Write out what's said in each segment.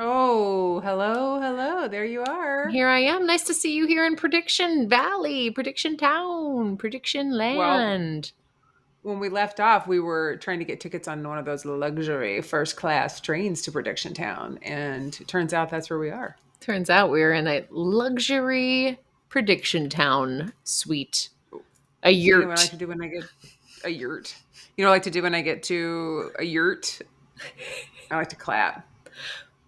Oh, hello, hello. There you are. Here I am. Nice to see you here in Prediction Valley, Prediction Town, Prediction Well, Land. when we left off, we were trying to get tickets on one of those luxury first class trains to Prediction Town, and it turns out that's where we are. Turns out we're in a luxury Prediction Town suite, a You know what I like yurt. to do when I get a yurt? You know what I like to do when I get to a yurt? I like to clap.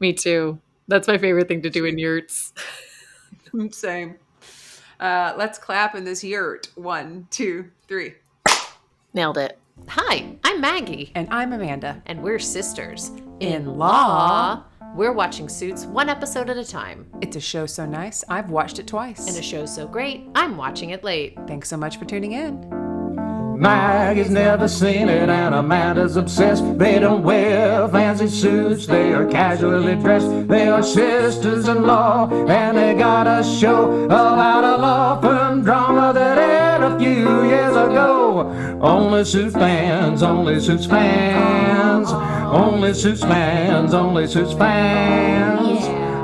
Me too. That's my favorite thing to do in yurts. Same. Let's clap in this yurt. One, two, three. Nailed it. Hi, I'm Maggie, And I'm Amanda. and we're sisters. In law. We're watching Suits one episode at a time. It's a show so nice, I've watched it twice. And a show so great, I'm watching it late. Thanks so much for tuning in. Maggie's never seen it and Amanda's obsessed. They don't wear fancy suits, they are casually dressed. They are sisters-in-law and they got a show about a law firm drama that aired a few years ago. Only Suits fans, only Suits fans, only Suits fans, only Suits fans,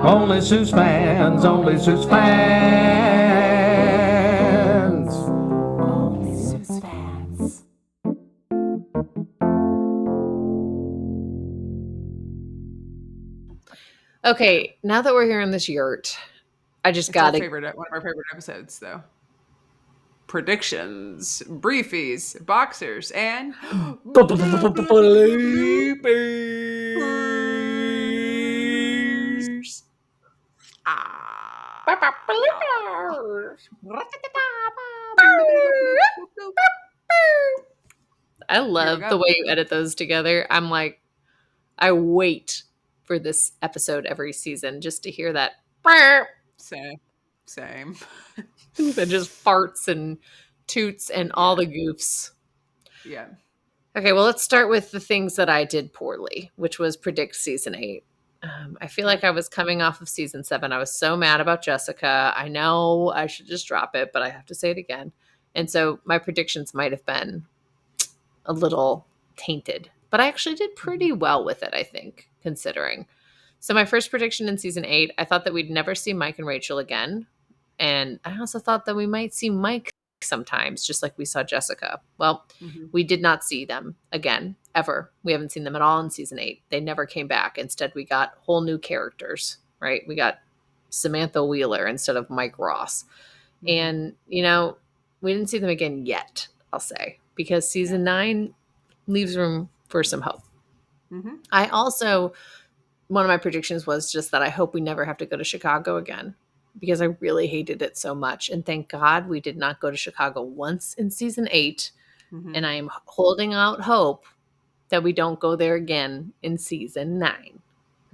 only Suits fans, only Suits fans. Okay, now that we're here in this yurt, I just It's our gotta. favorite, one of our favorite episodes, though. Predictions, briefies, boxers, and bloopers. Ah. I Here we love go. the way you edit those together. I'm like, I wait for this episode every season just to hear that. Same. And just farts and toots and all the goofs. Yeah. Okay, well, let's start with the things that I did poorly, which was predict season 8. I feel like I was coming off of season 7. I was so mad about Jessica. I know I should just drop it, but I have to say it again. And so my predictions might have been a little tainted, but I actually did pretty well with it, I think, considering. So my first prediction in season 8, I thought that we'd never see Mike and Rachel again. And I also thought that we might see Mike sometimes, just like we saw Jessica. Well, we did not see them again, ever. We haven't seen them at all in season 8. They never came back. Instead, we got whole new characters, right? We got Samantha Wheeler instead of Mike Ross. And, we didn't see them again yet, I'll say, because season 9 leaves room for some hope. I also, one of my predictions was just that I hope we never have to go to Chicago again, because I really hated it so much. And thank God we did not go to Chicago once in season 8. And I am holding out hope that we don't go there again in season 9.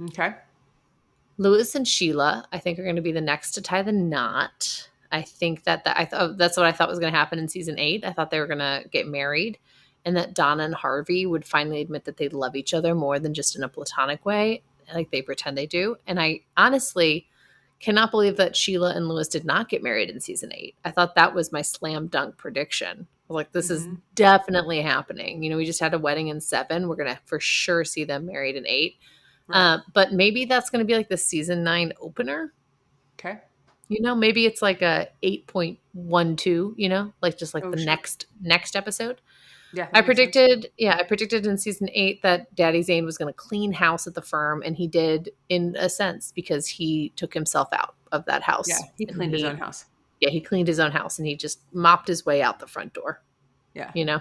Okay. Louis and Sheila, I think, are going to be the next to tie the knot. I think that that's what I thought was going to happen in season 8. I thought they were going to get married and that Donna and Harvey would finally admit that they love each other more than just in a platonic way, like they pretend they do. And I honestly cannot believe that Sheila and Louis did not get married in season 8. I thought that was my slam dunk prediction. I was like, this is definitely happening. We just had a wedding in 7. We're going to for sure see them married in 8. Right. But maybe that's going to be like the season 9 opener. Okay. Maybe it's like a 8.12, like just like the next episode. Yeah. I predicted in season 8 that Daddy Zane was going to clean house at the firm, and he did in a sense because he took himself out of that house. Yeah, he cleaned his own house. Yeah, he cleaned his own house, and he just mopped his way out the front door. Yeah. Yeah.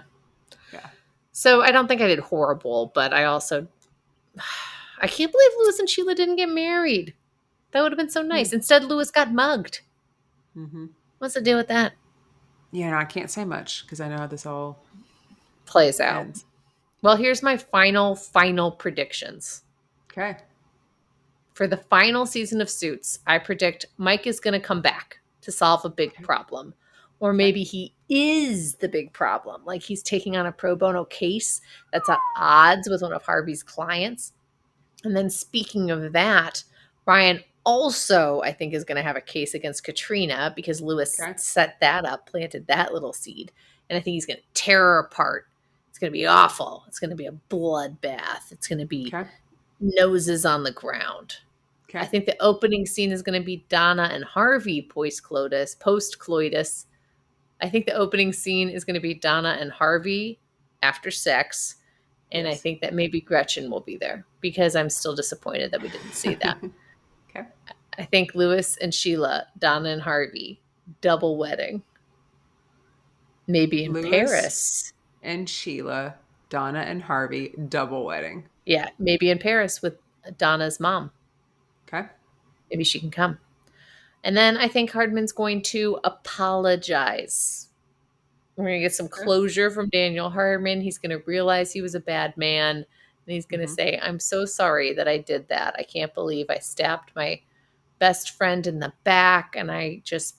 So I don't think I did horrible, but I also, I can't believe Louis and Sheila didn't get married. That would have been so nice. Instead, Louis got mugged. What's the deal with that? Yeah, I can't say much because I know how this all plays out. Well, here's my final predictions. Okay. For the final season of Suits, I predict Mike is going to come back to solve a big problem. Or maybe he is the big problem. Like he's taking on a pro bono case that's at odds with one of Harvey's clients. And then speaking of that, Ryan also, I think, is going to have a case against Katrina because Louis set that up, planted that little seed. And I think he's going to tear her apart. It's going to be awful. It's going to be a bloodbath. It's going to be noses on the ground. Okay. I think the opening scene is going to be Donna and Harvey post-coitus. I think the opening scene is going to be Donna and Harvey after sex. And I Yes. think that maybe Gretchen will be there because I'm still disappointed that we didn't see that. Okay. I think Lewis and Sheila, Donna and Harvey, double wedding. Maybe in Lewis Paris. and Sheila, Donna and Harvey, double wedding. Yeah, maybe in Paris with Donna's mom. Okay. Maybe she can come. And then I think Hardman's going to apologize. We're going to get some closure from Daniel Hardman. He's going to realize he was a bad man. And he's going to say, I'm so sorry that I did that. I can't believe I stabbed my best friend in the back. And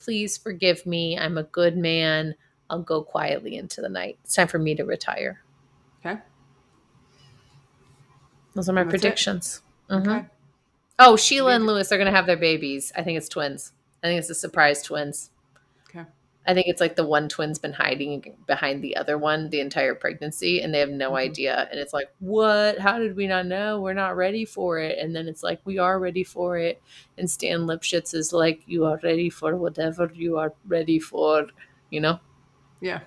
please forgive me. I'm a good man. I'll go quietly into the night. It's time for me to retire. Okay. Those are my And that's it? predictions. Mhm. Okay. Oh, Sheila and Lewis are going to have their babies. I think it's twins. I think it's a surprise twins. Okay. I think it's like the one twin's been hiding behind the other one the entire pregnancy, and they have no idea. And it's like, what? How did we not know? We're not ready for it. And then it's like, we are ready for it. And Stan Lipschitz is like, you are ready for whatever you are ready for, you know? Yeah.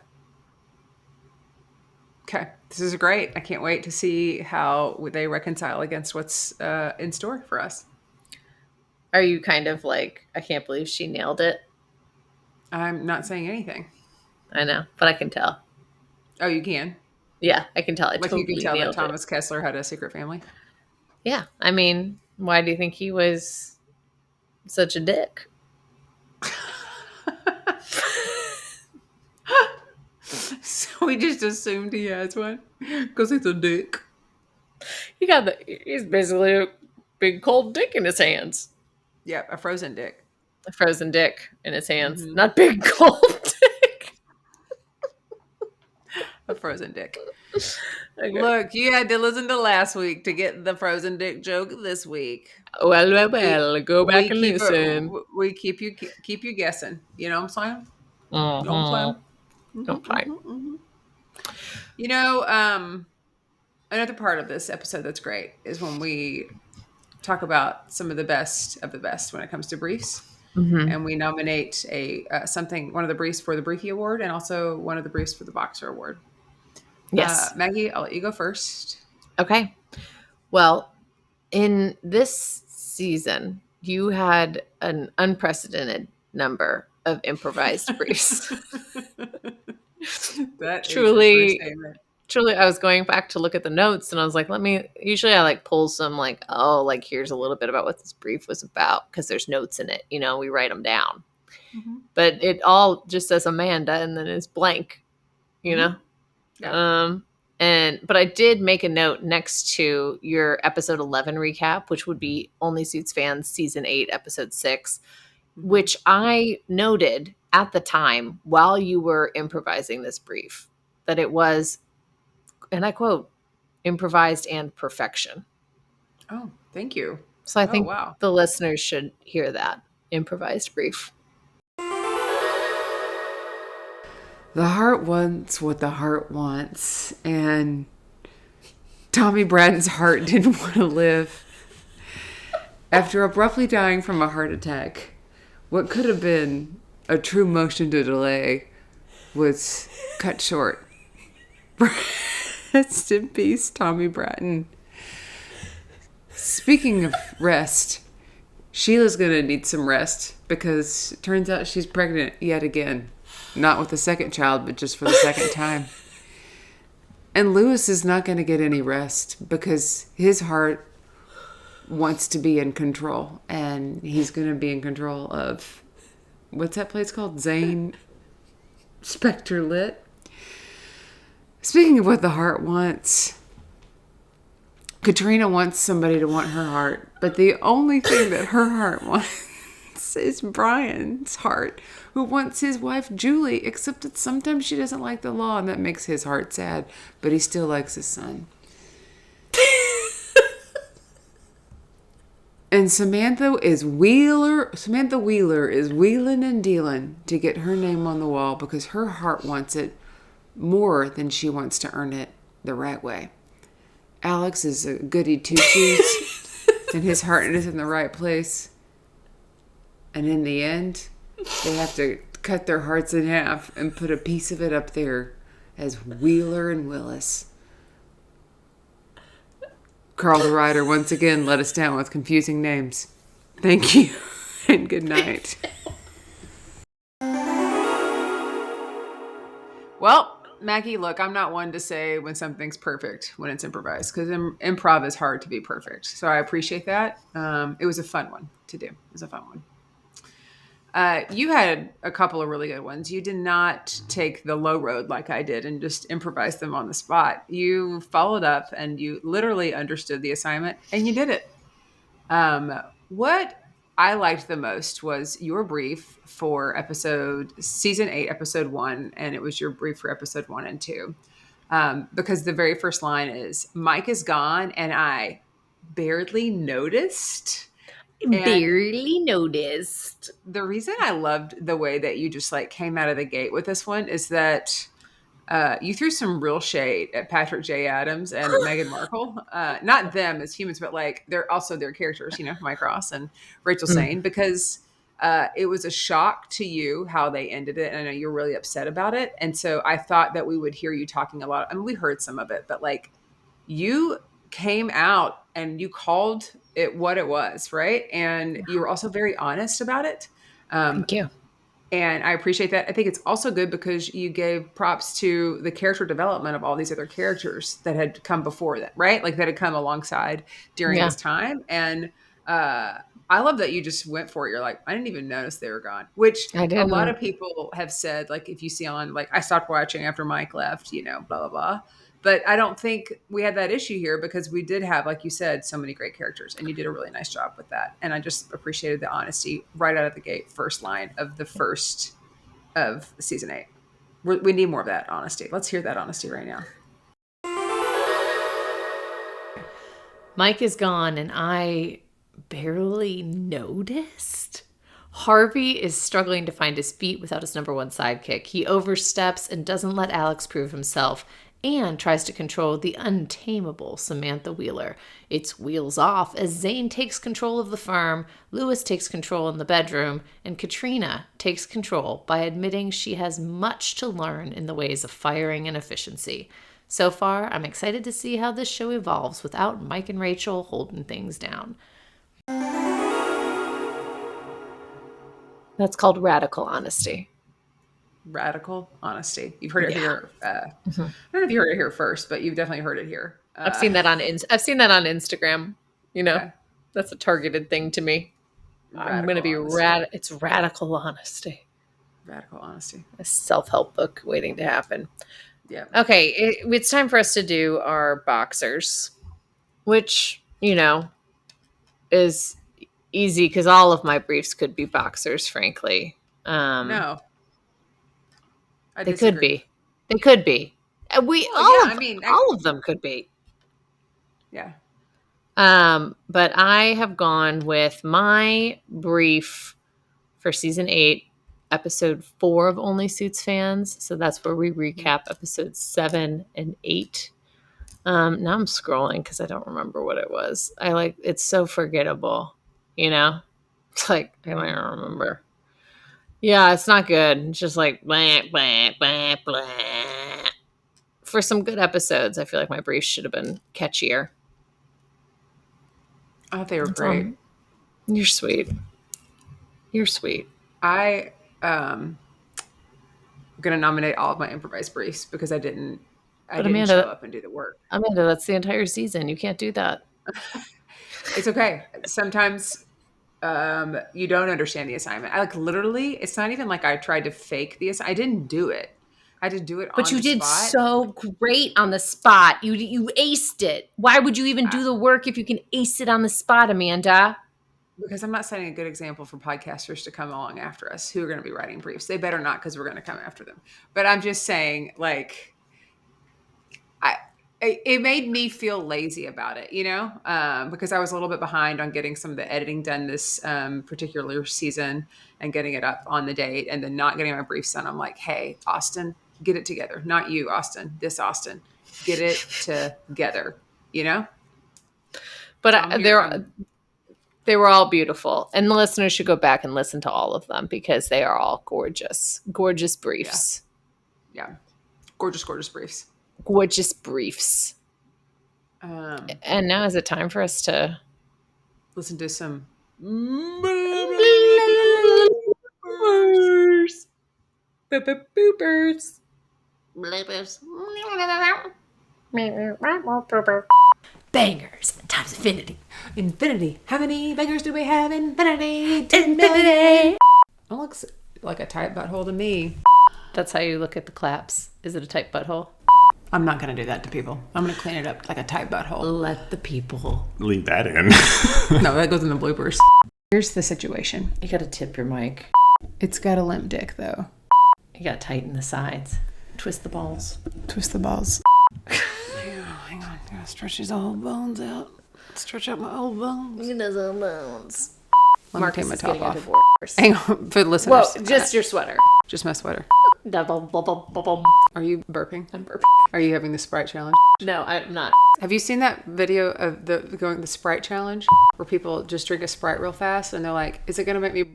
Okay. This is great. I can't wait to see how they reconcile against what's in store for us. Are you kind of like, I can't believe she nailed it? I'm not saying anything. I know, but I can tell. Oh, you can? Yeah, I can tell. I Like totally you can tell that nailed it. Thomas Kessler had a secret family? Yeah, I mean, why do you think he was such a dick? So we just assumed he has one because he's a dick. He's basically a big cold dick in his hands. Yep, a frozen dick. A frozen dick in his hands. Not big cold dick. A frozen dick. Okay. Look, you had to listen to last week to get the frozen dick joke this week. Well, go back and listen. We keep you guessing. You know what I'm saying? You know what I'm saying? Okay. You know, another part of this episode that's great is when we talk about some of the best when it comes to briefs. And we nominate one of the briefs for the Briefy Award and also one of the briefs for the Boxer Award. Yes. Maggie, I'll let you go first. Okay. Well, in this season, you had an unprecedented number of improvised briefs. That Truly, I was going back to look at the notes and I was like, usually I like pull some like, oh, like here's a little bit about what this brief was about because there's notes in it, you know, we write them down. But it all just says Amanda and then it's blank, you know? Yeah. But I did make a note next to your episode 11 recap, which would be Only Suits Fans season 8, episode 6, which I noted at the time while you were improvising this brief that it was, and I quote, improvised and perfection. Oh, thank you. So I think the listeners should hear that improvised brief. The heart wants what the heart wants, and Tommy Bratton's heart didn't want to live. After abruptly dying from a heart attack, what could have been a true motion to delay was cut short. Rest in peace, Tommy Bratton. Speaking of rest, Sheila's going to need some rest because it turns out she's pregnant yet again. Not with the second child, but just for the second time. And Lewis is not going to get any rest because his heart wants to be in control. And he's going to be in control of, what's that place called? Zane Spectre Lit. Speaking of what the heart wants, Katrina wants somebody to want her heart. But the only thing that her heart wants is Brian's heart, who wants his wife Julie, except that sometimes she doesn't like the law and that makes his heart sad, but he still likes his son. And Samantha Wheeler is wheeling and dealing to get her name on the wall because her heart wants it more than she wants to earn it the right way. Alex is a goody two-shoes. and his heart is in the right place. And in the end, they have to cut their hearts in half and put a piece of it up there as Wheeler and Willis. Carl the writer once again let us down with confusing names. Thank you and good night. Well, Maggie, look, I'm not one to say when something's perfect when it's improvised, because improv is hard to be perfect. So I appreciate that. It was a fun one to do. It was a fun one. You had a couple of really good ones. You did not take the low road like I did and just improvise them on the spot. You followed up and you literally understood the assignment and you did it. What I liked the most was your brief for season 8, episode 1, and it was your brief for episode 1 and 2. Because the very first line is, Mike is gone and I barely noticed. Barely noticed. The reason I loved the way that you just like came out of the gate with this one is that you threw some real shade at Patrick J. Adams and Meghan Markle. Not them as humans, but like they're also their characters, Mike Ross and Rachel Sane, because it was a shock to you how they ended it. And I know you're really upset about it. And so I thought that we would hear you talking a lot. I mean, we heard some of it, but like you came out and you called it what it was, right? And you were also very honest about it. Thank you. And I appreciate that. I think it's also good because you gave props to the character development of all these other characters that had come before that, right? Like that had come alongside during this time. And I love that you just went for it. You're like, I didn't even notice they were gone, which a lot of people have said, like, if you see on, like, I stopped watching after Mike left, blah, blah, blah. But I don't think we had that issue here because we did have, like you said, so many great characters, and you did a really nice job with that. And I just appreciated the honesty right out of the gate, first line of the first of season 8. We need more of that honesty. Let's hear that honesty right now. Mike is gone, and I barely noticed. Harvey is struggling to find his feet without his number one sidekick. He oversteps and doesn't let Alex prove himself, and tries to control the untamable Samantha Wheeler. It's wheels off as Zane takes control of the farm, Lewis takes control in the bedroom, and Katrina takes control by admitting she has much to learn in the ways of firing and efficiency. So far, I'm excited to see how this show evolves without Mike and Rachel holding things down. That's called radical honesty. Radical honesty. You've heard it here. I don't know if you heard it here first, but you've definitely heard it here. I've seen that on Instagram. That's a targeted thing to me. I'm going to be It's radical honesty. Radical honesty. A self-help book waiting to happen. Yeah. Okay, it's time for us to do our boxers, which is easy because all of my briefs could be boxers. Frankly, no. They could be. They could be. All of them could be. Yeah. But I have gone with my brief for season 8, episode 4 of Only Suits Fans. So that's where we recap episodes 7 and 8. Now I'm scrolling because I don't remember what it was. It's so forgettable, It's like I don't even remember. Yeah, it's not good. It's just like blah, blah, blah, blah. For some good episodes, I feel like my briefs should have been catchier. I thought they were great. You're sweet. You're sweet. I'm gonna nominate all of my improvised briefs because I didn't show up and do the work. Amanda, that's the entire season. You can't do that. It's okay. Sometimes you don't understand the assignment. I literally, it's not even like I tried to fake the assignment. I didn't do it. I did do it on the spot. But you did so great on the spot. You aced it. Why would you even do the work if you can ace it on the spot, Amanda? Because I'm not setting a good example for podcasters to come along after us who are going to be writing briefs. They better not, because we're going to come after them. But I'm just saying, like, it made me feel lazy about it, because I was a little bit behind on getting some of the editing done this particular season and getting it up on the date and then not getting my briefs done. I'm like, hey, Austin, get it together. Not you, Austin. This Austin. Get it together, But They were all beautiful. And the listeners should go back and listen to all of them because they are all gorgeous. Gorgeous briefs. Yeah. Gorgeous, gorgeous briefs. Gorgeous briefs. And now is it time for us to listen to some Bloopers. Bangers times infinity. Infinity. How many bangers do we have? Infinity. Infinity. It looks like a tight butthole to me. That's how you look at the claps. Is it a tight butthole? I'm not going to do that to people. I'm going to clean it up like a tight butthole. Let the people. Leave that in. No, that goes in the bloopers. Here's the situation. You got to tip your mic. It's got a limp dick, though. You got to tighten the sides. Twist the balls. Twist the balls. Hang on. I gotta stretch these old bones out. Stretch out my old bones. Look at those old bones. Let me take my top off. Divorce. Hang on, for the listeners. Whoa, just your sweater. Just my sweater. Double. Are you burping? I'm burping. Are you having the Sprite challenge? No, I'm not. Have you seen that video of the Sprite challenge where people just drink a Sprite real fast and they're like, "Is it gonna make me?"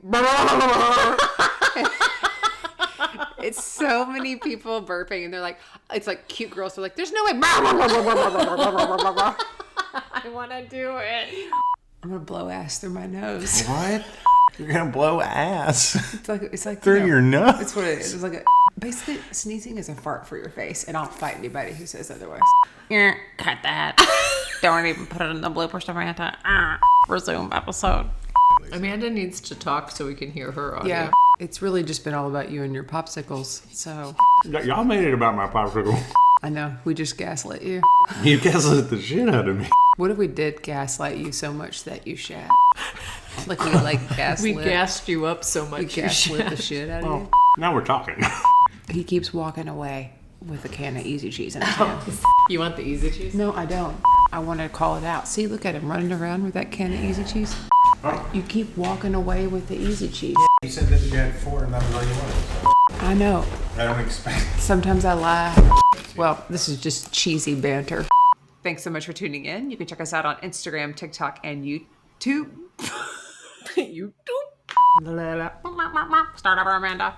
It's so many people burping and they're like, it's like cute girls. They're like, "There's no way." I want to do it. I'm gonna blow ass through my nose. What? You're gonna blow ass It's like through your nose. It's what it is. It's like basically sneezing is a fart for your face, and I'll fight anybody who says otherwise. Yeah, cut that. Don't even put it in the bloopers, Samantha. Resume episode. Amanda needs to talk so we can hear her audio. Yeah, it's really just been all about you and your popsicles. So Y'all made it about my popsicle. I know we just gaslit you. You gaslit the shit out of me. What if we did gaslight you so much that you shat? Like we gaslit. We gassed you up so much. We gaslit the shit out of you. Now we're talking. He keeps walking away with a can of Easy Cheese in his hand. You want the easy cheese? No, I don't. I want to call it out. See, look at him running around with that can of Easy Cheese. You keep walking away with the Easy Cheese. You said that you had 4 and that was all you wanted. I know. I don't expect. Sometimes I lie. Well, this is just cheesy banter. Thanks so much for tuning in. You can check us out on Instagram, TikTok, and YouTube. Start over, Amanda.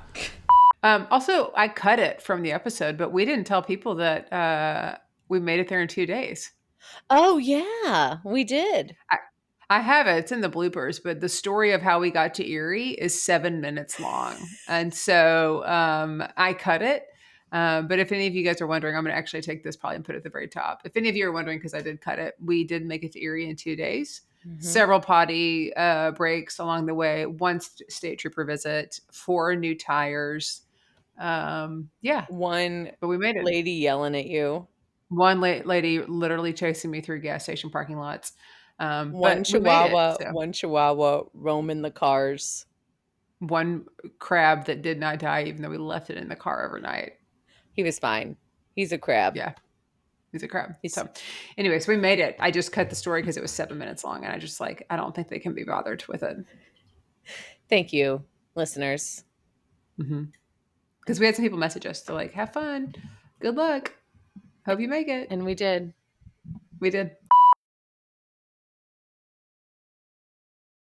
Also, I cut it from the episode, but we didn't tell people that we made it there in 2 days. Oh, yeah, we did. I have it. It's in the bloopers, but the story of how we got to Erie is 7 minutes long. And so I cut it. But if any of you guys are wondering, I'm going to actually take this probably and put it at the very top. If any of you are wondering, because I did cut it, we did make it to Erie in 2 days. Mm-hmm. Several potty breaks along the way. 1 state trooper visit. 4 new tires. Yeah. But we made it. Lady yelling at you. 1 lady literally chasing me through gas station parking lots. 1 chihuahua roaming the cars. 1 crab that did not die, even though we left it in the car overnight. He was fine. He's a crab. Yeah. He's a crab. So anyways, we made it. I just cut the story because it was 7 minutes long. And I just I don't think they can be bothered with it. Thank you, listeners. Mm-hmm. Because we had some people message us to have fun. Good luck. Hope you make it. And we did. We did.